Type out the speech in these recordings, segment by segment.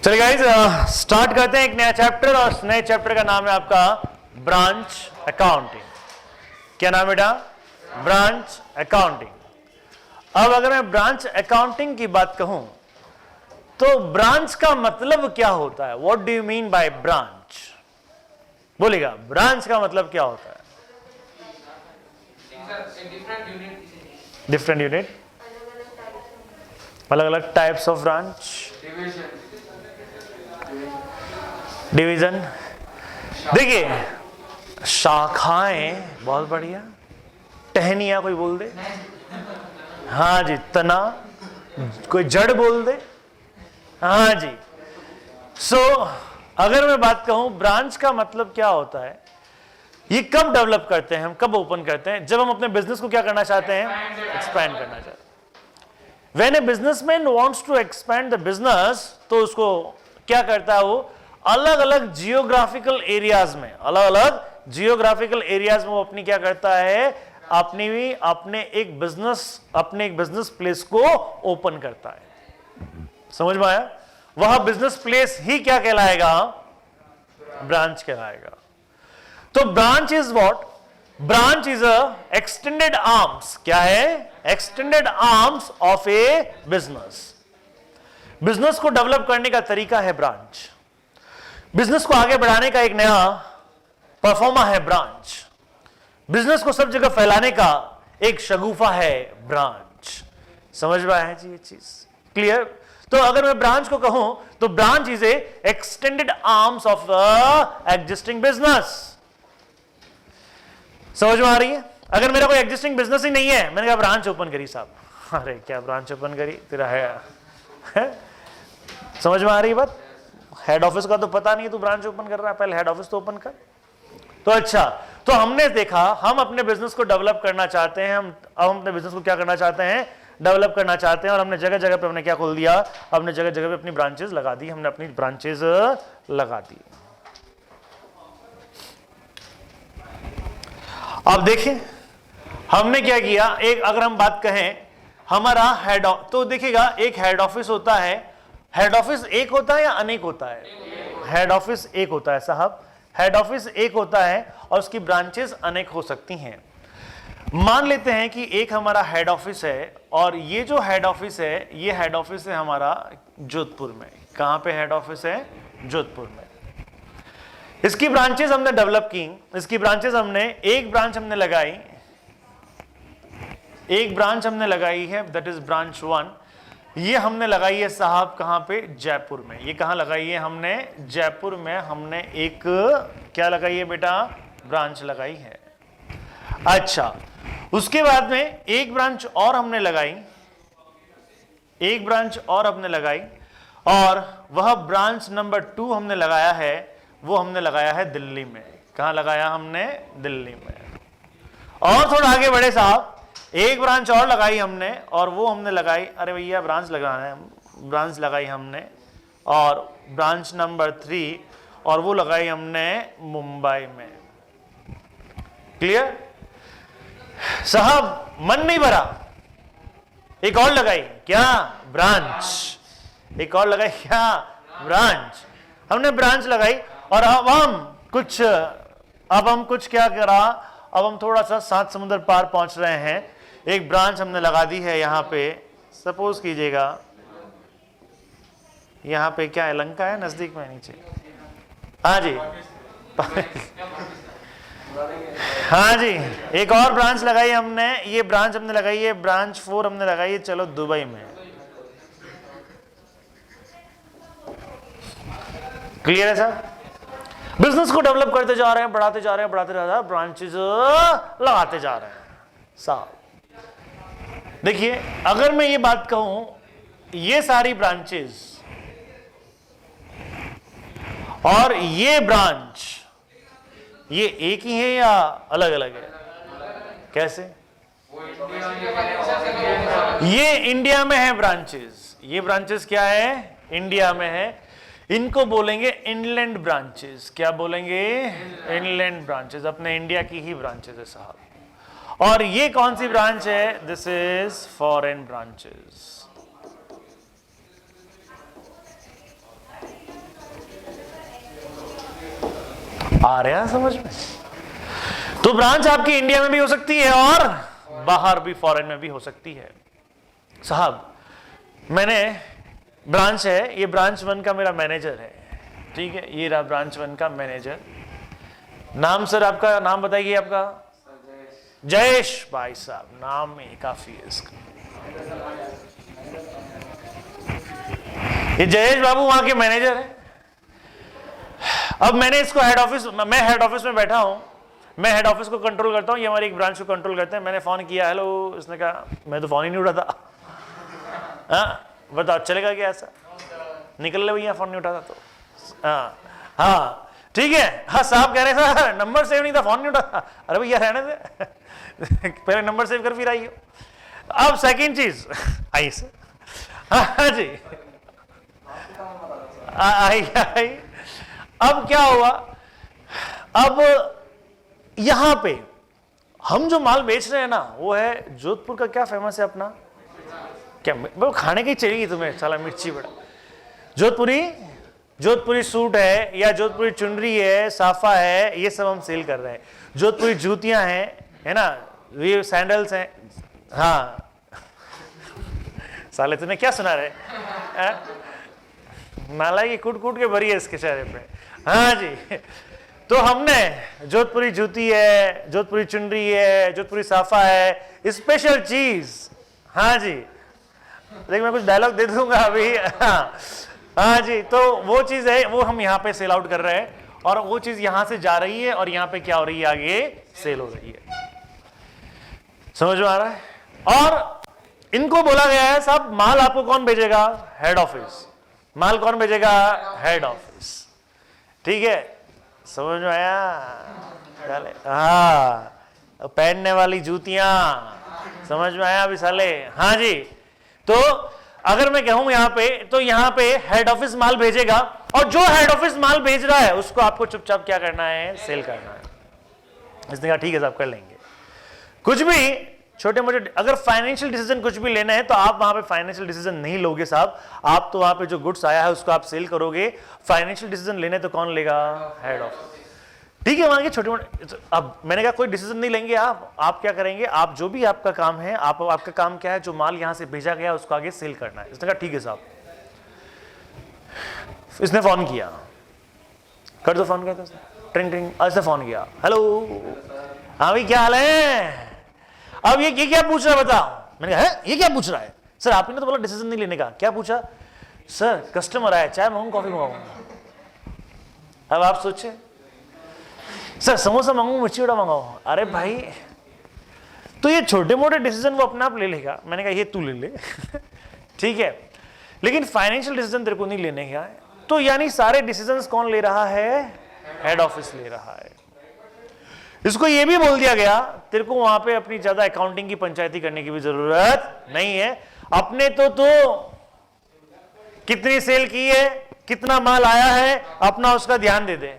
चलिए guys, start करते हैं एक नया चैप्टर और इस नए चैप्टर का नाम है आपका ब्रांच अकाउंटिंग। क्या नाम है बेटा? Branch accounting. अब अगर मैं ब्रांच अकाउंटिंग की बात कहूं तो ब्रांच का मतलब क्या होता है? What do you mean by branch? बोलिएगा, ब्रांच का मतलब क्या होता है? डिफरेंट यूनिट, अलग अलग टाइप्स ऑफ ब्रांच, डिवीजन। देखिए, शाखाएं, बहुत बढ़िया। टहनिया कोई बोल दे, हाँ जी। तना, कोई जड़ बोल दे, हाँ जी। अगर मैं बात कहूं ब्रांच का मतलब क्या होता है, ये कब डेवलप करते हैं हम, कब ओपन करते हैं? जब हम अपने बिजनेस को क्या करना चाहते हैं? एक्सपैंड करना चाहते हैं। When a businessman wants to expand the business, तो उसको क्या करता है? वो अलग अलग जियोग्राफिकल एरियाज में, अलग अलग जियोग्राफिकल एरियाज में वो अपनी क्या करता है? अपने एक बिजनेस प्लेस को ओपन करता है। समझ में आया? वह बिजनेस प्लेस ही क्या कहलाएगा? ब्रांच कहलाएगा। तो branch is what? Branch is a extended arms. क्या है? Extended arms of A business. Business को डेवलप करने का तरीका है ब्रांच। बिजनेस को आगे बढ़ाने का एक नया परफॉर्मा है ब्रांच। बिजनेस को सब जगह फैलाने का एक शगुफा है ब्रांच। समझ में आया जी ये चीज? क्लियर? तो अगर मैं ब्रांच को कहूं तो branch is a extended arms of existing business. समझ में आ रही है? अगर मेरा कोई एग्जिस्टिंग बिजनेस ही नहीं है, मैंने कहा ब्रांच ओपन करी साहब, अरे क्या ब्रांच ओपन करी तेरा है? समझ में आ रही बात? हेड ऑफिस का तो पता नहीं है, तू ब्रांच ओपन कर रहा है, पहले हेड ऑफिस तो ओपन कर। तो अच्छा, तो हमने देखा हम अपने बिजनेस को डेवलप करना चाहते हैं। हम अपने बिजनेस को क्या करना चाहते हैं? डेवलप करना चाहते हैं। और हमने जगह जगह पे हमने क्या खोल दिया? हमने जगह जगह पे अपनी ब्रांचेस लगा दी। हमने अपनी ब्रांचेस लगा दी। अब देखें हमने क्या किया। एक अगर हम बात कहें हमारा हेड, तो देखिएगा एक हेड ऑफिस होता है। हेड ऑफिस एक होता है या अनेक होता है? हेड ऑफिस एक होता है साहब। हेड ऑफिस एक होता है और उसकी ब्रांचेस अनेक हो सकती हैं। मान लेते हैं कि एक हमारा हेड ऑफिस है और ये जो हेड ऑफिस है, ये हेड ऑफिस है हमारा जोधपुर में। कहां पे हेड ऑफिस है? जोधपुर में। इसकी ब्रांचेस हमने डेवलप की। इसकी ब्रांचेस हमने एक ब्रांच हमने लगाई है, दैट इज ब्रांच 1। ये हमने लगाई है साहब कहां पे? जयपुर में। ये कहां लगाई है हमने? जयपुर में। हमने एक क्या लगाई है बेटा? ब्रांच लगाई है। अच्छा, उसके बाद में एक ब्रांच और हमने लगाई, और वह ब्रांच नंबर 2 हमने लगाया है, वो हमने लगाया है दिल्ली में। कहां लगाया हमने? दिल्ली में। और थोड़ा आगे बढ़े साहब, एक ब्रांच और लगाई हमने और वो हमने लगाई, अरे भैया ब्रांच लगाना है, ब्रांच लगाई हमने और ब्रांच नंबर 3, और वो लगाई हमने मुंबई में। क्लियर साहब? मन नहीं भरा, एक और लगाई। क्या? ब्रांच। एक और लगाई। क्या? ब्रांच। हमने ब्रांच लगाई और अब हम कुछ क्या करा? अब हम थोड़ा सा 7 समुद्र पार पहुंच रहे हैं। एक ब्रांच हमने लगा दी है यहां पे। सपोज कीजिएगा यहां पे क्या है? लंका है नजदीक में, नीचे। हाँ जी हाँ जी, एक और ब्रांच लगाई हमने। ये ब्रांच हमने लगाई है, ब्रांच 4 हमने लगाई है, चलो दुबई में। क्लियर है सर? बिजनेस को डेवलप करते जा रहे हैं, बढ़ाते जा रहे हैं, ब्रांचेस लगाते जा रहे हैं साहब। देखिए, अगर मैं ये बात कहूं, ये सारी ब्रांचेस और ये ब्रांच, ये एक ही है या अलग अलग है? कैसे? ये इंडिया में है ब्रांचेस। ये ब्रांचेस क्या है? इंडिया में है। इनको बोलेंगे इनलैंड ब्रांचेस। क्या बोलेंगे? Inland branches. अपने इंडिया की ही ब्रांचेस है साहब। और ये कौन सी ब्रांच है? This is foreign branches. आ रहा है समझ में? तो ब्रांच आपकी इंडिया में भी हो सकती है और बाहर भी, फॉरेन में भी हो सकती है। साहब मैंने ब्रांच है, ये ब्रांच 1 का मेरा मैनेजर है, ठीक है, ये रहा ब्रांच 1 का मैनेजर। नाम सर आपका नाम बताइए आपका? जयेश भाई साहब, नाम में काफी है इसका। ये जयेश बाबू वहां के मैनेजर है। अब मैंने इसको हेड ऑफिस, मैं हेड ऑफिस में बैठा हूं, मैं हेड ऑफिस को कंट्रोल करता हूं, ये हमारी एक ब्रांच को कंट्रोल करते हैं। मैंने फोन किया, हेलो, इसने कहा मैं तो फोन ही नहीं उठाता। हाँ बताओ चलेगा क्या ऐसा? निकल ले भैया, फोन नहीं उठाता तो। हाँ ठीक है, हाँ साहब कह रहे हैं सर नंबर सेव नहीं था, फोन नहीं उठाता। अरे भैया रहने दे, पहले नंबर सेव कर फिर आइए। अब सेकंड चीज आई सर, हाँ जी आई। अब क्या हुआ, अब यहां पे हम जो माल बेच रहे हैं ना, वो है जोधपुर का क्या फेमस है अपना, क्या वो खाने की चाहिए तुम्हें, साला मिर्ची बड़ा। जोधपुरी सूट है, या जोधपुरी चुनरी है, साफा है, ये सब हम सेल कर रहे हैं। जोधपुरी जूतियां हैं, है ना, ये सैंडल्स हैं। हाँ साले तूने क्या सुना रहे, नाला की कूट कूट के भरी है इसके चेहरे पे। हाँ जी, तो हमने जोधपुरी जूती है, जोधपुरी चुनरी है, जोधपुरी साफा है, स्पेशल चीज। हाँ जी, लेकिन मैं कुछ डायलॉग दे दूंगा अभी। हाँ जी, तो वो चीज है, वो हम यहाँ पे सेल आउट कर रहे हैं, और वो चीज यहां से जा रही है और यहाँ पे क्या हो रही है, आगे सेल हो रही है। समझ में आ रहा है? और इनको बोला गया है साहब माल आपको कौन भेजेगा, हेड ऑफिस। माल कौन भेजेगा, हेड ऑफिस, ठीक है, समझ में आया? हाँ, पहनने वाली जूतियां, समझ में आया अभी साले? हाँ जी, तो अगर मैं कहूं यहां पे, तो यहां पे हेड ऑफिस माल भेजेगा, और जो हेड ऑफिस माल भेज रहा है उसको आपको चुपचाप क्या करना है, सेल करना है। इसने कहा ठीक है साहब कर लेंगे। कुछ भी छोटे मोटे अगर फाइनेंशियल डिसीजन कुछ भी लेना है तो आप वहां पे फाइनेंशियल डिसीजन नहीं लोगे साहब, आप तो वहां पे जो गुड्स आया है उसको आप सेल करोगे। फाइनेंशियल डिसीजन लेने तो कौन लेगा, हेड ऑफिस, ठीक है। वहां के छोटे मोटे, अब मैंने कहा कोई डिसीजन नहीं लेंगे आप क्या करेंगे, आप जो भी आपका काम है, आपका काम क्या है, जो माल यहां से भेजा गया उसको आगे सेल करना है। इसने कहा ठीक है साहब। इसने फोन किया, कर दो फोन, कर दो, ट्रिंग ट्रिंग, ऐसे फोन किया, हेलो हाँ भाई क्या हाल है। अब ये क्या पूछ रहा है बताओ। मैंने कहा है ये क्या पूछ रहा है सर, आपने तो बोला डिसीजन नहीं लेने का, क्या पूछा सर? कस्टमर आया, चाय मांगू कॉफी मांगू। अब आप सोचे, सर समोसा मांगू मिर्ची वड़ा मंगाओ। अरे भाई, तो ये छोटे मोटे डिसीजन वो अपने आप ले लेगा। मैंने कहा ये तू ले ले ठीक है, लेकिन फाइनेंशियल डिसीजन तेरे को नहीं लेने का है। तो यानी सारे डिसीजंस कौन ले रहा है, हेड ऑफिस ले रहा है। इसको ये भी बोल दिया गया तेरे को वहां पे अपनी ज्यादा अकाउंटिंग की पंचायती करने की भी जरूरत नहीं है। अपने तो कितनी सेल की है, कितना माल आया है, अपना उसका ध्यान दे दे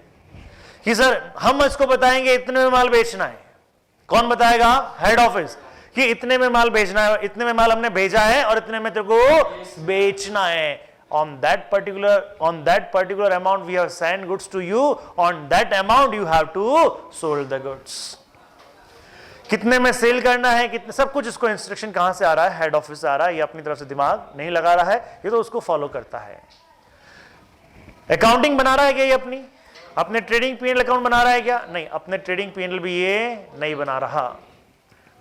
कि सर हम इसको बताएंगे इतने में माल बेचना है। कौन बताएगा, हेड ऑफिस, कि इतने में माल बेचना है, इतने में माल हमने भेजा है और इतने में तेरे को बेचना है। On that particular amount we have sent goods to you, on that amount you have to sold the goods। कितने में सेल करना है, कितने, सब कुछ इसको इंस्ट्रक्शन कहां से आ रहा है, हेड ऑफिस से आ रहा है। ये अपनी तरफ से दिमाग नहीं लगा रहा है, ये तो उसको फॉलो करता है। अकाउंटिंग बना रहा है क्या ये अपने ट्रेडिंग P&L अकाउंट बना रहा है क्या? नहीं, अपने ट्रेडिंग P&L भी ये नहीं बना रहा।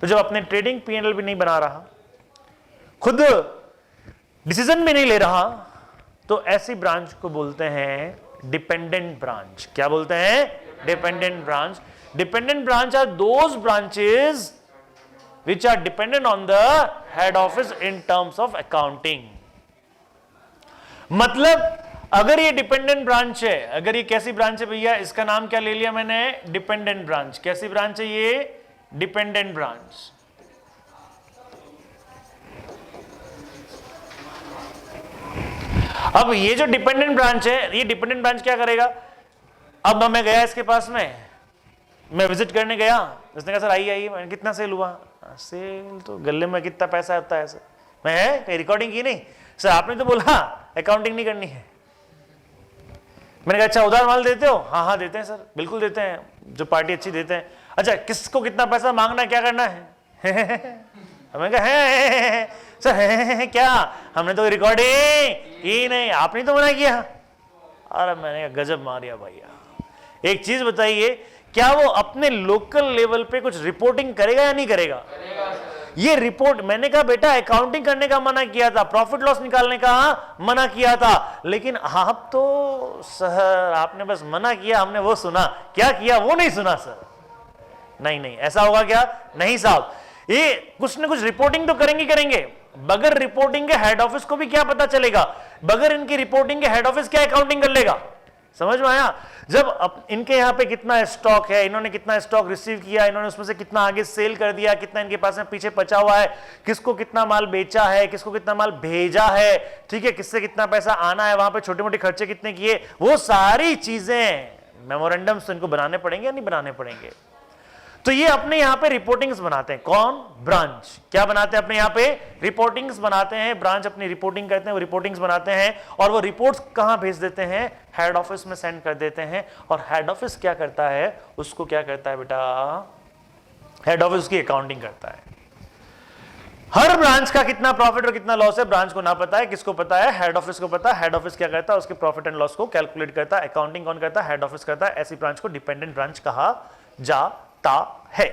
तो जब अपने ट्रेडिंग P&L भी नहीं बना रहा, खुद डिसीजन भी नहीं ले रहा, तो ऐसी ब्रांच को बोलते हैं डिपेंडेंट ब्रांच। क्या बोलते हैं, dependent branch. Dependent branch are those branches which are dependent on the head office in terms of accounting। मतलब अगर ये डिपेंडेंट ब्रांच है, अगर ये कैसी ब्रांच है भैया, इसका नाम क्या ले लिया मैंने, डिपेंडेंट ब्रांच। कैसी ब्रांच है ये, डिपेंडेंट ब्रांच। अब ये जो डिपेंडेंट ब्रांच है, ये डिपेंडेंट ब्रांच क्या करेगा। अब मैं गया इसके पास में, मैं विजिट करने गया, उसने कहा सर आइए, मैंने कितना सेल हुआ, सेल तो गले में कितना पैसा आता है सर। मैं कहीं रिकॉर्डिंग की नहीं सर, आपने तो बोला अकाउंटिंग नहीं करनी है। मैंने कहा अच्छा उधार माल देते हो? हाँ हाँ देते हैं सर, बिल्कुल देते हैं, जो पार्टी अच्छी देते हैं। अच्छा किसको कितना पैसा मांगना है, क्या करना है? हमें कहा है सर है क्या, हमने तो रिकॉर्डिंग की नहीं, आपने तो मना किया। अरे मैंने कहा गजब मारिया भैया। एक चीज बताइए, क्या वो अपने लोकल लेवल पे कुछ रिपोर्टिंग करेगा या नहीं करेगा? ये रिपोर्ट, मैंने कहा बेटा अकाउंटिंग करने का मना किया था, प्रॉफिट लॉस निकालने का मना किया था, लेकिन आप तो सर आपने बस मना किया, हमने वो सुना, क्या किया वो नहीं सुना सर। नहीं नहीं ऐसा होगा क्या? नहीं साहब, ये कुछ ना कुछ रिपोर्टिंग तो करेंगे। बगैर रिपोर्टिंग के हेड ऑफिस को भी क्या पता चलेगा? बगैर इनकी रिपोर्टिंग के हेड ऑफिस क्या अकाउंटिंग कर लेगा? समझ में आया? जब इनके यहाँ पे कितना स्टॉक है, इन्होंने कितना स्टॉक रिसीव किया, इन्होंने उसमें से कितना आगे सेल कर दिया, कितना इनके पास में पीछे बचा हुआ है, किसको कितना माल बेचा है, किसको कितना माल भेजा है, ठीक है, किससे कितना पैसा आना है, वहां पे छोटे मोटे खर्चे कितने किए, वो सारी चीजें मेमोरेंडम्स तो इनको बनाने पड़ेंगे या नहीं बनाने पड़ेंगे? तो ये अपने यहां पे रिपोर्टिंग्स बनाते हैं। कौन? ब्रांच। क्या बनाते हैं? अपने यहां पे रिपोर्टिंग्स बनाते हैं। ब्रांच अपनी रिपोर्टिंग करते हैं, वो रिपोर्टिंग्स बनाते हैं और वो रिपोर्ट्स कहां भेज देते हैं? हेड ऑफिस में सेंड कर देते हैं। और हेड ऑफिस क्या करता है? उसको क्या करता है बेटा? हेड ऑफिस की अकाउंटिंग करता है। हर ब्रांच का कितना प्रॉफिट और कितना लॉस है ब्रांच को ना पता है, किसको पता है? हेड ऑफिस को पता है। हेड ऑफिस क्या करता है? उसके प्रॉफिट एंड लॉस को कैलकुलेट करता है। अकाउंटिंग कौन करता है? हेड ऑफिस करता है। ऐसी ब्रांच को डिपेंडेंट ब्रांच कहा जाता है।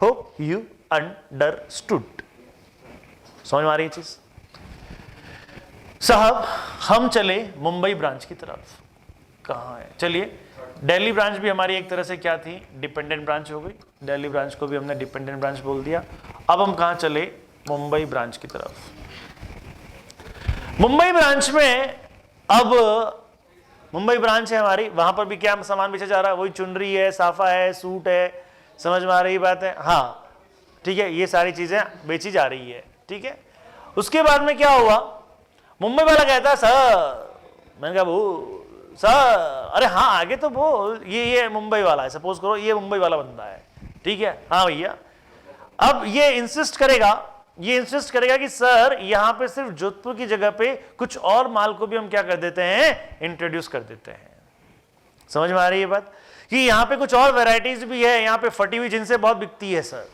Hope you understood. समझ में आ रही है चीज? साहब हम चले मुंबई ब्रांच की तरफ। कहां है? चलिए, दिल्ली ब्रांच भी हमारी एक तरह से क्या थी? डिपेंडेंट ब्रांच हो गई। दिल्ली ब्रांच को भी हमने डिपेंडेंट ब्रांच बोल दिया। अब हम कहां चले? मुंबई ब्रांच की तरफ। मुंबई ब्रांच में अब मुंबई ब्रांच है हमारी, वहां पर भी क्या सामान बेचा जा रहा है? वही चुनरी है, साफा है, सूट है। समझ में आ रही बात है? हाँ ठीक है, ये सारी चीजें बेची जा रही है। ठीक है, उसके बाद में क्या हुआ? मुंबई वाला कहता है सर, मैंने कहा वो सर, अरे हाँ आगे तो वो ये मुंबई वाला है, सपोज करो ये मुंबई वाला बंदा है, ठीक है, हाँ भैया। अब ये इंसिस्ट करेगा कि सर यहां पे सिर्फ जोधपुर की जगह पे कुछ और माल को भी हम क्या कर देते हैं? इंट्रोड्यूस कर देते हैं। समझ में आ रही है बात? कि यहां पे कुछ और वैरायटीज भी है। यहां पे फटी हुई जिन्सें बहुत बिकती है सर।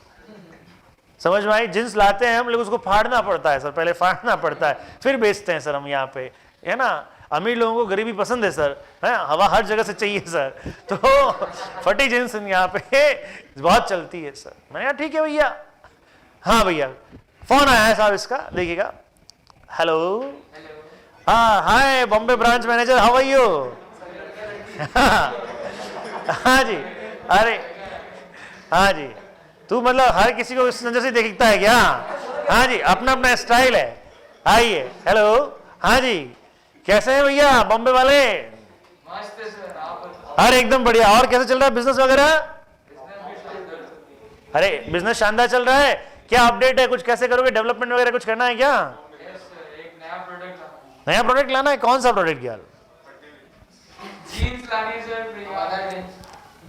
समझ में आई? जींस लाते हैं हम लोग, उसको फाड़ना पड़ता है सर, पहले फाड़ना पड़ता है फिर बेचते हैं सर हम यहाँ पे, है ना। अमीर लोगों को गरीबी पसंद है सर, है, हवा हर जगह से चाहिए सर, तो फटी जींस यहाँ पे बहुत चलती है सर। मैंने कहा ठीक है भैया। हाँ भैया फोन आया है साहब इसका, देखिएगा। हेलो, हाँ hi Bombay branch manager, how are you? हाँ जी, अरे हाँ जी, तू मतलब हर किसी को इस नजर से देखता है क्या? हाँ जी, अपना अपना स्टाइल है। आइए, हेलो, हाँ जी, कैसे हैं भैया बॉम्बे वाले? मस्त है सर, आप? अरे एकदम बढ़िया। और कैसे चल रहा है बिजनेस वगैरह? अरे बिजनेस शानदार चल रहा है। क्या अपडेट है? कुछ कैसे करोगे? डेवलपमेंट वगैरह कुछ करना है क्या? एक नया प्रोडक्ट लाना। नया प्रोडक्ट लाना है? कौन सा प्रोडक्ट यार? जीन्स लानी सर,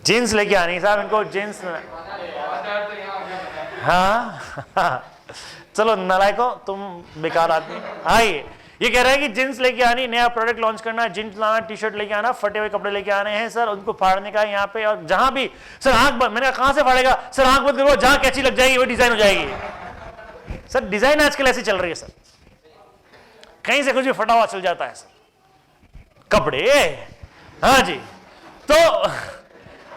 जीन्स लेके आनी साहब, इनको जीन्स। हाँ चलो नालायको, तुम बेकार आदमी। आइए, ये कह रहा है कि जींस लेके आनी, नया प्रोडक्ट लॉन्च करना है, जींस लाना, टी शर्ट लेके आना, फटे हुए कपड़े लेके आने हैं सर, उनको फाड़ने का है यहाँ पे। और जहां भी सर आंख बंद, मैंने कहा कहां से फाड़ेगा सर? आंख बंद करो, जहां कैची लग जाएगी वो डिजाइन हो जाएगी सर। डिजाइन आजकल ऐसी चल रही है सर, कहीं से कुछ भी फटा हुआ चल जाता है सर कपड़े। हाँ जी, तो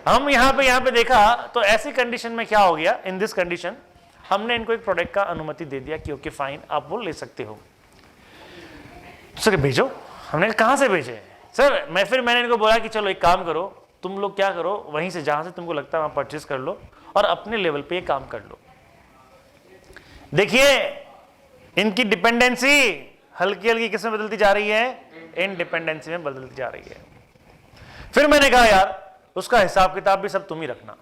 हम यहाँ पे देखा तो ऐसी कंडीशन में क्या हो गया? इन दिस कंडीशन हमने इनको एक प्रोडक्ट का अनुमति दे दिया कि ओके फाइन, आप वो ले सकते हो। सर भेजो। हमने कहा से भेजे सर? मैंने इनको बोला कि चलो एक काम करो, तुम लोग क्या करो, वहीं से जहां से तुमको लगता है वहां परचेज कर लो और अपने लेवल पे ये काम कर लो। देखिए इनकी डिपेंडेंसी हल्की हल्की किस में बदलती जा रही है? इंडिपेंडेंसी में बदलती जा रही है। फिर मैंने कहा यार उसका हिसाब किताब भी सब तुम ही रखना।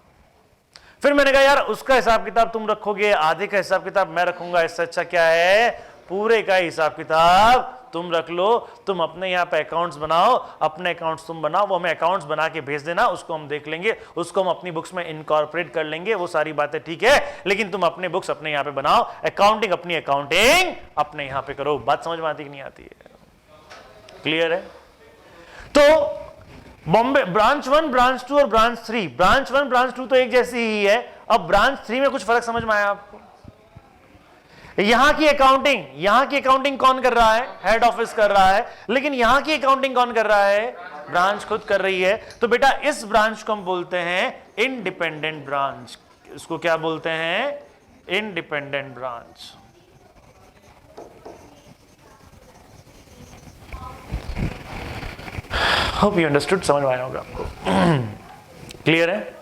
फिर मैंने कहा यार उसका हिसाब किताब तुम रखोगे, आधे का हिसाब किताब मैं रखूंगा, इससे अच्छा क्या है पूरे का हिसाब किताब तुम रख लो। तुम अपने यहाँ पे अकाउंट्स बनाओ, अपने अकाउंट्स तुम बनाओ, वो हमें अकाउंट्स बना के भेज देना, उसको हम देख लेंगे, उसको हम अपनी बुक्स में इनकॉर्पोरेट कर लेंगे, वो सारी बातें ठीक है, लेकिन तुम अपने बुक्स अपने यहाँ पे बनाओ, अकाउंटिंग अपनी अकाउंटिंग अपने यहाँ पे करो। बात समझ में आती कि नहीं आती है? क्लियर है? तो बॉम्बे ब्रांच 1, ब्रांच 2 और ब्रांच 3, ब्रांच 1 ब्रांच 2 तो एक जैसी ही है। अब ब्रांच 3 में कुछ फर्क समझ में आया आपको? यहां की अकाउंटिंग कौन कर रहा है? हेड ऑफिस कर रहा है। लेकिन यहां की अकाउंटिंग कौन कर रहा है? ब्रांच खुद कर रही है। तो बेटा इस ब्रांच को हम बोलते हैं इंडिपेंडेंट ब्रांच। इसको क्या बोलते हैं? Independent branch. Hope you understood, समझ में आया होगा आपको। क्लियर है?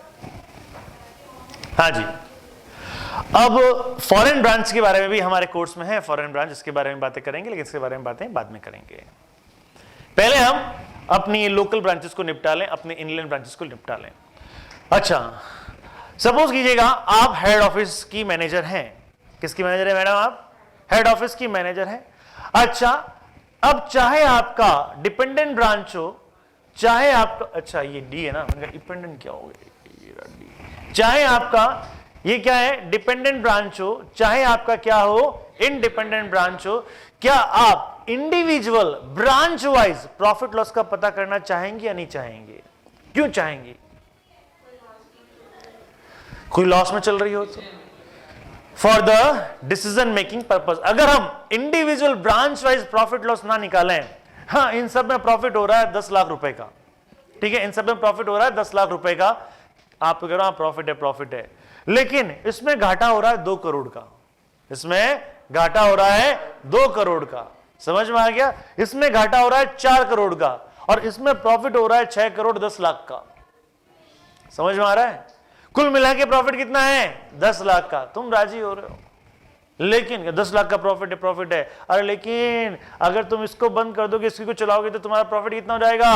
हाँ जी। अब फॉरेन ब्रांच के बारे में भी हमारे कोर्स में है, फॉरेन ब्रांच, इसके बारे में बातें करेंगे, लेकिन इसके बारे में बातें बाद में करेंगे। पहले हम अपनी लोकल ब्रांचेस को निपटा लें, अपने इनलैंड ब्रांचेस को निपटा लें। अच्छा, सपोज कीजिएगा आप हेड ऑफिस की मैनेजर हैं। किसकी मैनेजर है मैडम आप? हेड ऑफिस की मैनेजर हैं। अच्छा, अब चाहे आपका डिपेंडेंट ब्रांच हो, चाहे आपका, अच्छा ये डी है ना, मैंने डिपेंडेंट क्या हो गया, चाहे आपका ये क्या है? डिपेंडेंट ब्रांच हो, चाहे आपका क्या हो? इंडिपेंडेंट ब्रांच हो, क्या आप individual branch wise profit loss का पता करना चाहेंगे या नहीं चाहेंगे? क्यों चाहेंगे? कोई लॉस में चल रही हो तो for the decision making purpose. अगर हम individual branch wise profit loss ना निकालें, हाँ इन सब में प्रॉफिट हो रहा है 10 लाख रुपए का, ठीक है, इन सब में प्रॉफिट हो रहा है 10 लाख रुपए का, आप कह रहे हो प्रॉफिट है, लेकिन इसमें घाटा हो रहा है 2 करोड़ का, इसमें घाटा हो रहा है 2 करोड़ का, समझ में आ गया? इसमें घाटा हो रहा है 4 करोड़ का, और इसमें प्रॉफिट हो रहा है 6 करोड़ 10 लाख का, समझ में आ रहा है? कुल मिला के प्रॉफिट कितना है? 10 लाख का। तुम राजी हो रहे हो, लेकिन 10 लाख का प्रॉफिट है, अरे लेकिन अगर तुम इसको बंद कर दोगे, इसको चलाओगे तो तुम्हारा प्रॉफिट कितना हो जाएगा?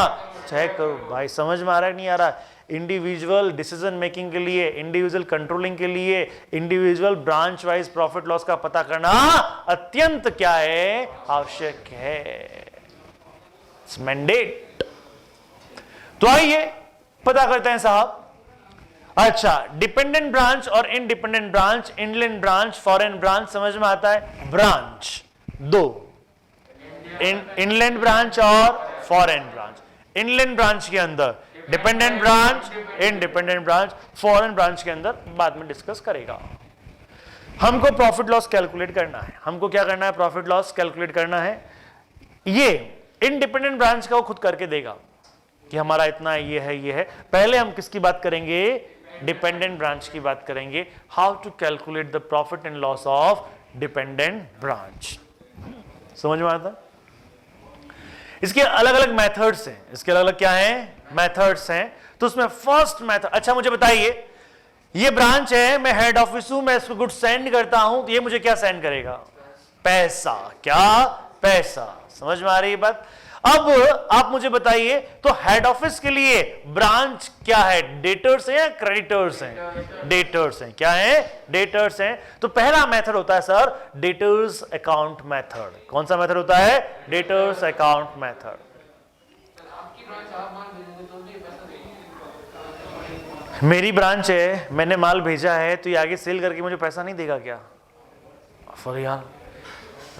6 करोड़। भाई समझ में आ रहा है नहीं आ रहा? इंडिविजुअल डिसीजन मेकिंग के लिए, इंडिविजुअल कंट्रोलिंग के लिए, individual branch wise profit loss का पता करना अत्यंत क्या है? आवश्यक है, इट्स मैंडेट। तो आइए पता करते हैं साहब। अच्छा, डिपेंडेंट ब्रांच और independent branch, inland branch, foreign branch, समझ में आता है? ब्रांच 2, इनलैंड ब्रांच और फॉरेन ब्रांच। इनलैंड ब्रांच के अंदर dependent branch, independent branch, foreign branch के अंदर बाद में डिस्कस करेगा। हमको प्रॉफिट लॉस कैलकुलेट करना है। हमको क्या करना है? प्रॉफिट लॉस कैलकुलेट करना है। ये इंडिपेंडेंट ब्रांच का वो खुद करके देगा कि हमारा इतना ये है। पहले हम किसकी बात करेंगे? डिपेंडेंट ब्रांच की बात करेंगे। How to calculate the profit and loss of dependent branch. समझ में आता? इसके अलग अलग मेथड्स हैं, इसके अलग अलग क्या हैं? मेथड्स हैं। तो उसमें फर्स्ट मेथड, अच्छा मुझे बताइए, ये ब्रांच है, मैं हेड ऑफिस हूं, मैं इसको गुड सेंड करता हूं, तो ये मुझे क्या सेंड करेगा? पैसा। क्या? पैसा। समझ में आ रही है बात? अब आप मुझे बताइए, तो हेड ऑफिस के लिए ब्रांच क्या है? डेटर्स है या क्रेडिटर्स हैं? डेटर्स हैं। क्या है? डेटर्स हैं। तो पहला मेथड होता है सर डेटर्स अकाउंट मेथड। कौन सा मेथड होता है? Debtors account method. मेरी ब्रांच है, मैंने माल भेजा है, तो ये आगे सेल करके मुझे पैसा नहीं देगा क्या? यार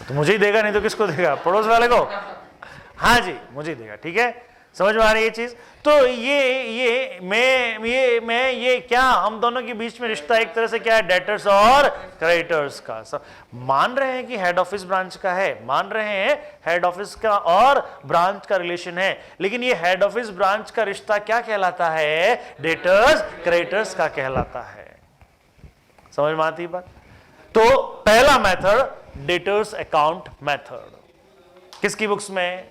तो मुझे ही देगा, नहीं तो किसको देगा? पड़ोस वाले को? हाँ जी, मुझे देगा। ठीक है, समझ में आ रही है चीज? तो ये क्या, हम दोनों के बीच में रिश्ता एक तरह से क्या है? डेटर्स और क्रेडिटर्स का। मान रहे हैं कि हेड ऑफिस ब्रांच का है, मान रहे हैं हेड ऑफिस का और ब्रांच का रिलेशन है, लेकिन ये हेड ऑफिस ब्रांच का रिश्ता क्या कहलाता है? डेटर्स क्रेडिटर्स का कहलाता है। समझ में आती बात? तो पहला मेथड डेटर्स अकाउंट मेथड किसकी बुक्स में?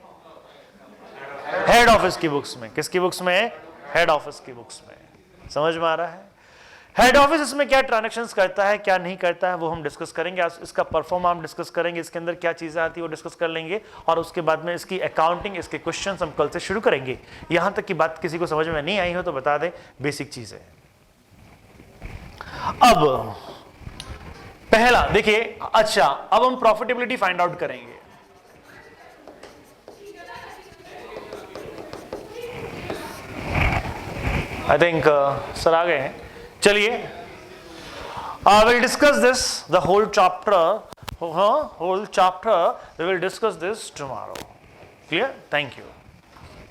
हेड ऑफिस की बुक्स में। किसकी बुक्स में? हेड ऑफिस की बुक्स में। समझ में आ रहा है? हेड ऑफिस इसमें क्या ट्रांजैक्शंस करता है, क्या नहीं करता है, वो हम डिस्कस करेंगे। इसका परफॉर्म हम डिस्कस करेंगे, इसके अंदर क्या चीजें आती है वो डिस्कस कर लेंगे, और उसके बाद में इसकी अकाउंटिंग, इसके क्वेश्चंस हम कल से शुरू करेंगे। यहां तक की बात किसी को समझ में नहीं आई हो तो बता दें, बेसिक चीजें। अब पहला देखिए, अच्छा अब हम प्रॉफिटेबिलिटी फाइंड आउट करेंगे। आई थिंक सर आ गए हैं। चलिए, we'll discuss this, the whole chapter, we will discuss this tomorrow. Clear? Thank you.